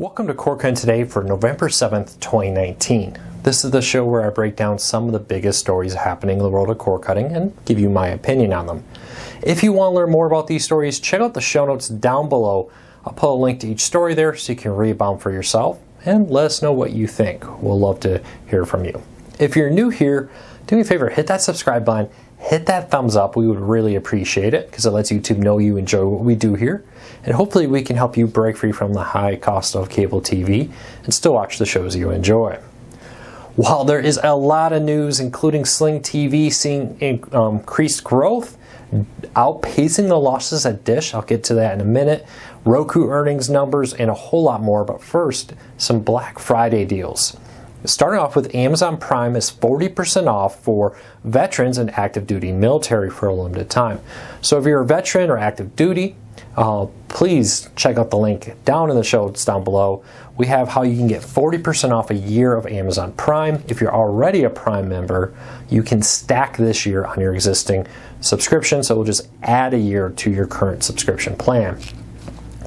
Welcome to Cord Cutting Today for November 7th, 2019. This is the show where I break down some of the biggest stories happening in the world of cord cutting and give you my opinion on them. If you want to learn more about these stories, check out the show notes down below. I'll put a link to each story there so you can read about them for yourself and let us know what you think. We'll love to hear from you. If you're new here, do me a favor, hit that subscribe button, hit that thumbs up. We would really appreciate it because it lets YouTube know you enjoy what we do here. And hopefully we can help you break free from the high cost of cable TV and still watch the shows you enjoy. While there is a lot of news, including Sling TV seeing increased growth, outpacing the losses at Dish, I'll get to that in a minute, Roku earnings numbers, and a whole lot more. But first, some Black Friday deals. Starting off with Amazon Prime is 40% off for veterans and active duty military for a limited time. So if you're a veteran or active duty, please check out the link down in the show notes down below. We have how you can get 40% off a year of Amazon Prime. If you're already a Prime member, you can stack this year on your existing subscription, so we'll just add a year to your current subscription plan.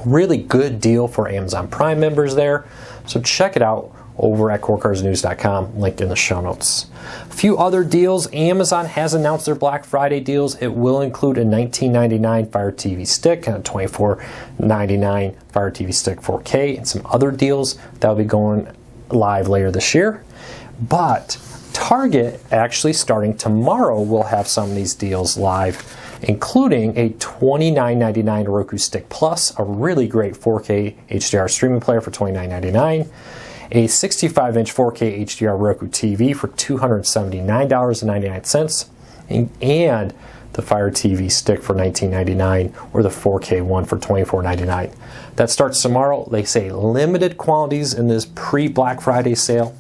Really good deal for Amazon Prime members there, so check it out over at cordcardsnews.com, linked in the show notes. A few other deals. Amazon has announced their Black Friday deals. It will include a $19.99 Fire TV stick and a $24.99 Fire TV stick 4K and some other deals that will be going live later this year. But Target, actually starting tomorrow, will have some of these deals live, including a $29.99 Roku Stick Plus, a really great 4K HDR streaming player for $29.99, a 65-inch 4K HDR Roku TV for $279.99, and the Fire TV stick for $19.99, or the 4K one for $24.99. That starts tomorrow. They say limited quantities in this pre-Black Friday sale.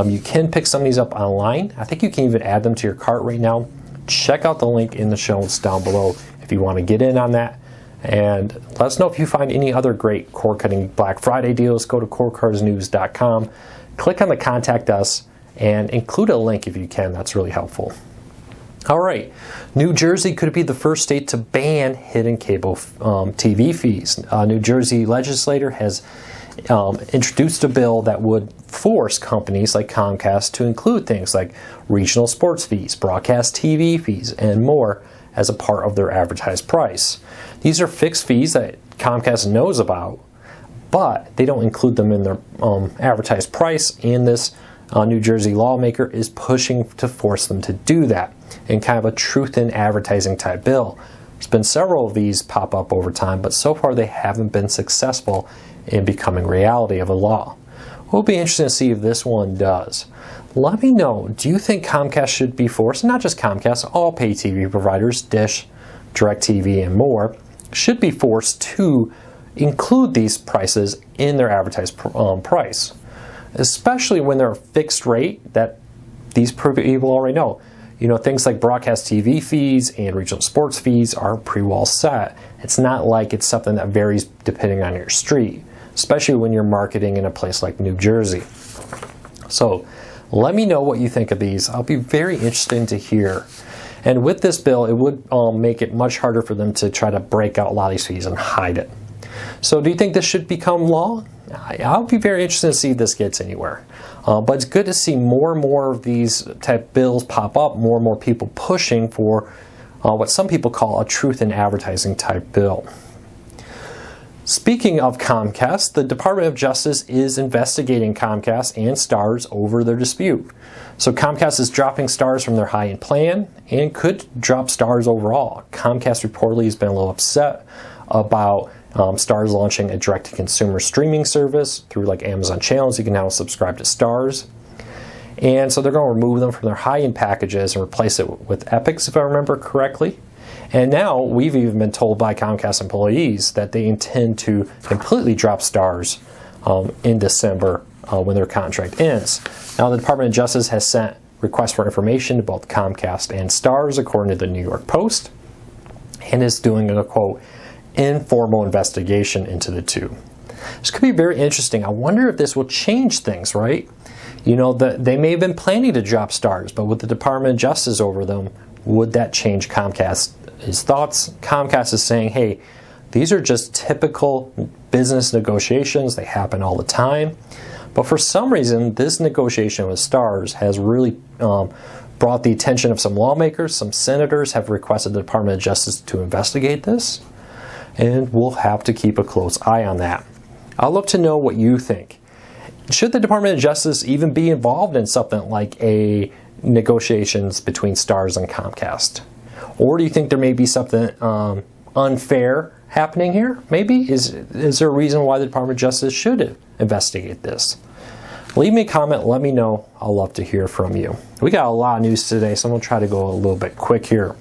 You can pick some of these up online. I think you can even add them to your cart right now. Check out the link in the show notes down below if you want to get in on that. And let us know if you find any other great cord cutting Black Friday deals. Go to cordcardsnews.com, click on the Contact Us, and include a link if you can. That's really helpful. All right, New Jersey could be the first state to ban hidden cable TV fees. A New Jersey legislator has introduced a bill that would force companies like Comcast to include things like regional sports fees, broadcast TV fees, and more as a part of their advertised price. These are fixed fees that Comcast knows about, but they don't include them in their advertised price, and this New Jersey lawmaker is pushing to force them to do that in kind of a truth in advertising type bill. There's been several of these pop up over time, but so far they haven't been successful in becoming reality of a law. It'll be interesting to see if this one does. Let me know, do you think Comcast should be forced, not just Comcast, all pay TV providers, Dish, DirecTV, and more, should be forced to include these prices in their advertised price, especially when they're a fixed rate that these people already know. You know, things like broadcast TV fees and regional sports fees are pretty-well set. It's not like it's something that varies depending on your street, especially when you're marketing in a place like New Jersey. So let me know what you think of these. I'll be very interested to hear. And with this bill, it would make it much harder for them to try to break out a lot of these fees and hide it. So do you think this should become law? I'll be very interested to see if this gets anywhere. But it's good to see more and more of these type bills pop up, more and more people pushing for what some people call a truth in advertising type bill. Speaking of Comcast, the Department of Justice is investigating Comcast and Starz over their dispute. So Comcast is dropping Starz from their high-end plan and could drop Starz overall. Comcast reportedly has been a little upset about Starz launching a direct-to-consumer streaming service through like Amazon channels. You can now subscribe to Starz. And so they're going to remove them from their high-end packages and replace it with Epics, if I remember correctly. And now we've even been told by Comcast employees that they intend to completely drop Starz in December when their contract ends. Now the Department of Justice has sent requests for information to both Comcast and Starz, according to the New York Post, and is doing a, quote, informal investigation into the two. This could be very interesting. I wonder if this will change things, right? You know, they may have been planning to drop Starz, but with the Department of Justice over them, would that change Comcast's thoughts? Comcast is saying, hey, These are just typical business negotiations. They happen all the time. But for some reason, this negotiation with Starz has really brought the attention of some lawmakers. Some senators have requested the Department of Justice to investigate this. And we'll have to keep a close eye on that. I'd love to know what you think. Should the Department of Justice even be involved in something like a negotiations between Starz and Comcast? Or do you think there may be something unfair happening here? Maybe? Is there a reason why the Department of Justice should investigate this? Leave me a comment, let me know. I'll love to hear from you. We got a lot of news today, so I'm going to try to go a little bit quick here.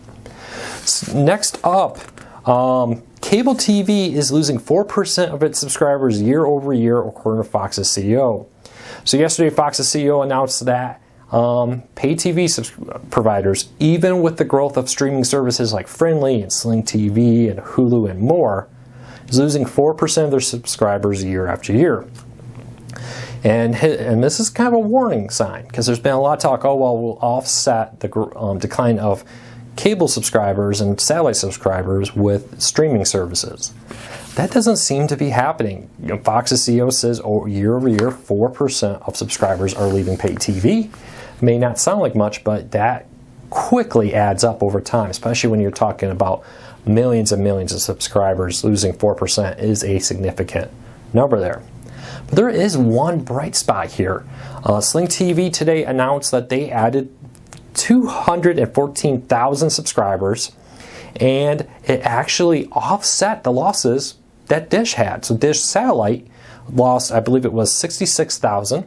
Next up, cable TV is losing 4% of its subscribers year over year, according to Fox's CEO. So yesterday, Fox's CEO announced that pay TV providers, even with the growth of streaming services like Frndly and Sling TV and Hulu and more, is losing 4% of their subscribers year after year. And this is kind of a warning sign, because there's been a lot of talk, oh, well, we'll offset the decline of cable subscribers and satellite subscribers with streaming services. That doesn't seem to be happening. Fox's CEO says year over year, 4% of subscribers are leaving pay TV. May not sound like much, but that quickly adds up over time, especially when you're talking about millions and millions of subscribers. Losing 4% is a significant number there. But there is one bright spot here. Sling TV today announced that they added 214,000 subscribers, and it actually offset the losses that Dish had. So Dish Satellite lost, I believe it was 66,000,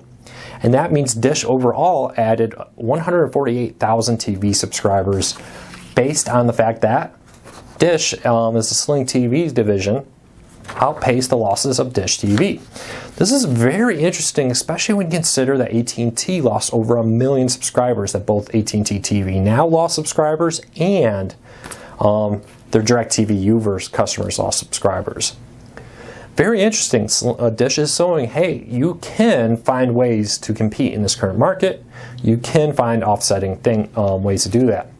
and that means Dish overall added 148,000 TV subscribers based on the fact that Dish, as the Sling TV division, outpaced the losses of Dish TV. This is very interesting, especially when you consider that AT&T lost over 1 million subscribers, that both AT&T TV now lost subscribers and their DirecTV U-verse customers lost subscribers. Very interesting. Dish is showing, hey, you can find ways to compete in this current market. You can find offsetting ways to do that.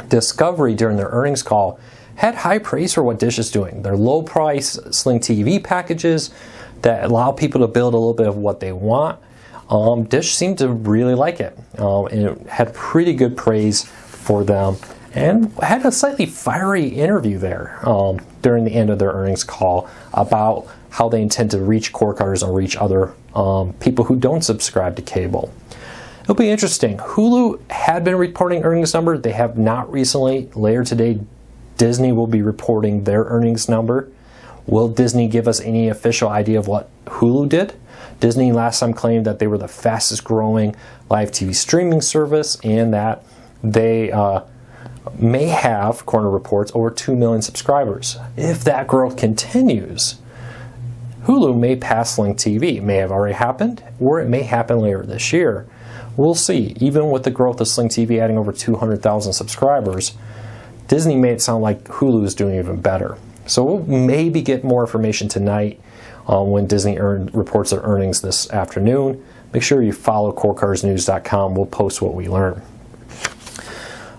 Discovery, during their earnings call, had high praise for what Dish is doing. Their low price Sling TV packages that allow people to build a little bit of what they want. Dish seemed to really like it. And it had pretty good praise for them, and had a slightly fiery interview there during the end of their earnings call about how they intend to reach cord cutters and reach other people who don't subscribe to cable. It'll be interesting. Hulu had been reporting earnings numbers. They have not recently. Later today, Disney will be reporting their earnings number. Will Disney give us any official idea of what Hulu did? Disney last time claimed that they were the fastest growing live TV streaming service, and that they may have, according to reports, over 2 million subscribers. If that growth continues, Hulu may pass Sling TV. It may have already happened, or it may happen later this year. We'll see. Even with the growth of Sling TV adding over 200,000 subscribers, Disney made it sound like Hulu is doing even better. So we'll maybe get more information tonight when Disney reports their earnings this afternoon. Make sure you follow CoreCarsNews.com. We'll post what we learn.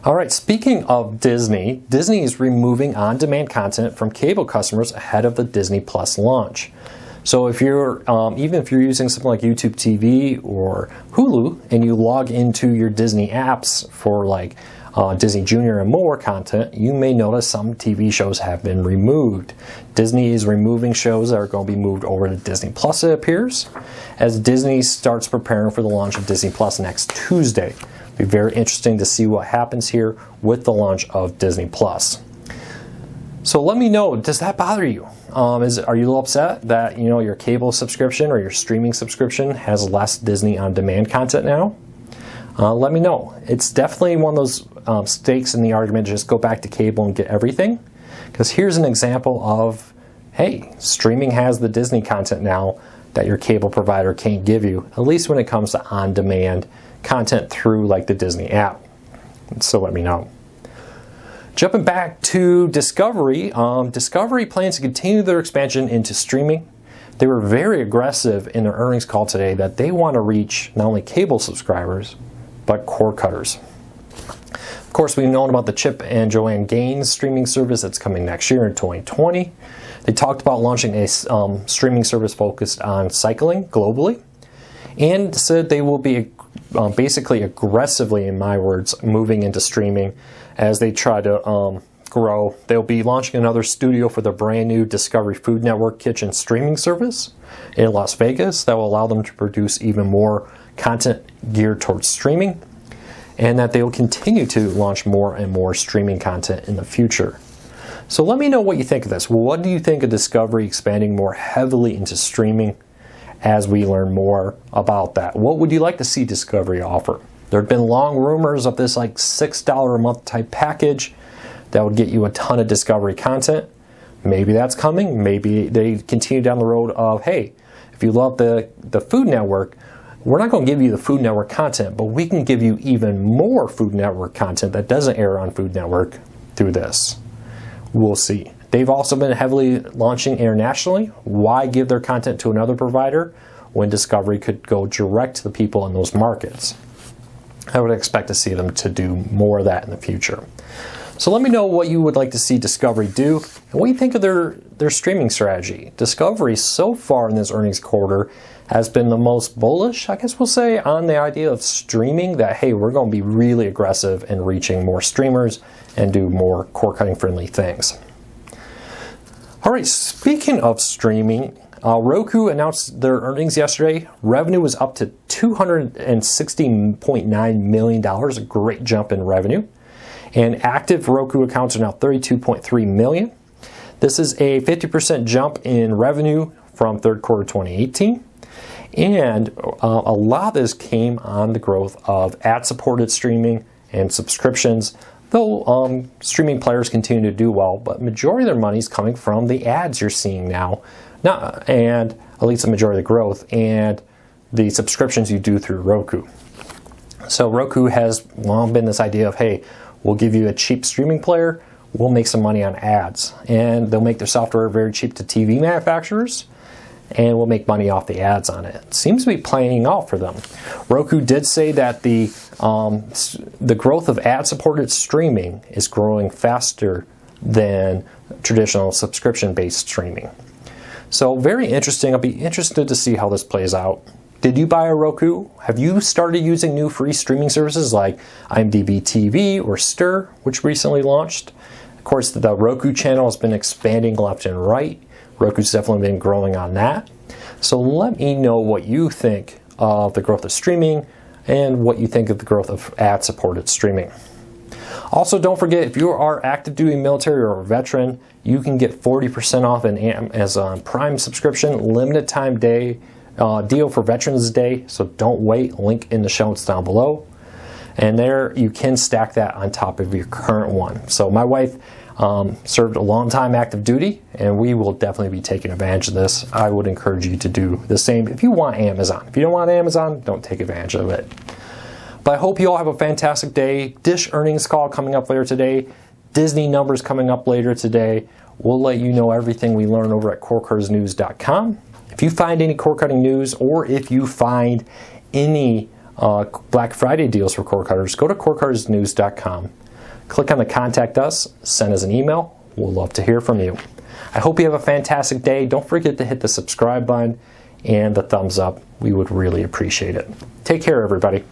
All right, speaking of Disney, Disney is removing on-demand content from cable customers ahead of the Disney Plus launch. So if you're, even if you're using something like YouTube TV or Hulu, and you log into your Disney apps for like Disney Junior and more content, you may notice some TV shows have been removed. Disney is removing shows that are going to be moved over to Disney Plus, it appears, as Disney starts preparing for the launch of Disney Plus next Tuesday. It'll be very interesting to see what happens here with the launch of Disney Plus. So let me know, does that bother you? Are you a little upset that your cable subscription or your streaming subscription has less Disney on-demand content now? Let me know. It's definitely one of those stakes in the argument to just go back to cable and get everything. Because here's an example of, hey, streaming has the Disney content now that your cable provider can't give you, at least when it comes to on-demand content through like the Disney app. So let me know. Jumping back to Discovery, Discovery plans to continue their expansion into streaming. They were very aggressive in their earnings call today that they want to reach not only cable subscribers, but cord cutters. Of course, we've known about the Chip and Joanne Gaines streaming service that's coming next year in 2020. They talked about launching a streaming service focused on cycling globally, and said they will be basically aggressively, in my words, moving into streaming as they try to grow. They'll be launching another studio for the brand new Discovery Food Network kitchen streaming service in Las Vegas that will allow them to produce even more content geared towards streaming, and that they will continue to launch more and more streaming content in the future. So let me know what you think of this. What do you think of Discovery expanding more heavily into streaming as we learn more about that? What would you like to see Discovery offer? There have been long rumors of this like $6 a month type package that would get you a ton of Discovery content. Maybe that's coming. Maybe they continue down the road of, hey, if you love the Food Network, we're not going to give you the Food Network content, but we can give you even more Food Network content that doesn't air on Food Network through this. We'll see. They've also been heavily launching internationally. Why give their content to another provider when Discovery could go direct to the people in those markets? I would expect to see them to do more of that in the future. So let me know what you would like to see Discovery do and what you think of their streaming strategy. Discovery so far in this earnings quarter has been the most bullish, I guess we'll say, on the idea of streaming, that, hey, we're going to be really aggressive in reaching more streamers and do more cord-cutting friendly things. All right, speaking of streaming, Roku announced their earnings yesterday. Revenue was up to $260.9 million, a great jump in revenue. And active Roku accounts are now 32.3 million. This is a 50% jump in revenue from third quarter 2018. And a lot of this came on the growth of ad-supported streaming and subscriptions, though streaming players continue to do well, but majority of their money is coming from the ads you're seeing now, and at least the majority of the growth, and the subscriptions you do through Roku. So Roku has long been this idea of, hey, we'll give you a cheap streaming player, we'll make some money on ads, and they'll make their software very cheap to TV manufacturers, and we'll make money off the ads on it. It seems to be playing out for them. Roku did say that the growth of ad-supported streaming is growing faster than traditional subscription-based streaming. So very interesting. I'll be interested to see how this plays out. Did you buy a Roku? Have you started using new free streaming services like IMDb TV or Stir, which recently launched? Of course, the Roku channel has been expanding left and right. Roku's definitely been growing on that. So let me know what you think of the growth of streaming and what you think of the growth of ad-supported streaming. Also, don't forget, if you are active duty military or a veteran, you can get 40% off an Amazon Prime subscription, limited time deal for Veterans Day. So don't wait. Link in the show notes down below. And there you can stack that on top of your current one. So my wife served a long time active duty, and we will definitely be taking advantage of this. I would encourage you to do the same if you want Amazon. If you don't want Amazon, don't take advantage of it. But I hope you all have a fantastic day. Dish earnings call coming up later today. Disney numbers coming up later today. We'll let you know everything we learn over at CoreCuttersNews.com. If you find any cord-cutting news, or if you find any Black Friday deals for cord cutters, go to CoreCuttersNews.com. Click on the Contact Us, send us an email. We'll love to hear from you. I hope you have a fantastic day. Don't forget to hit the subscribe button and the thumbs up. We would really appreciate it. Take care, everybody.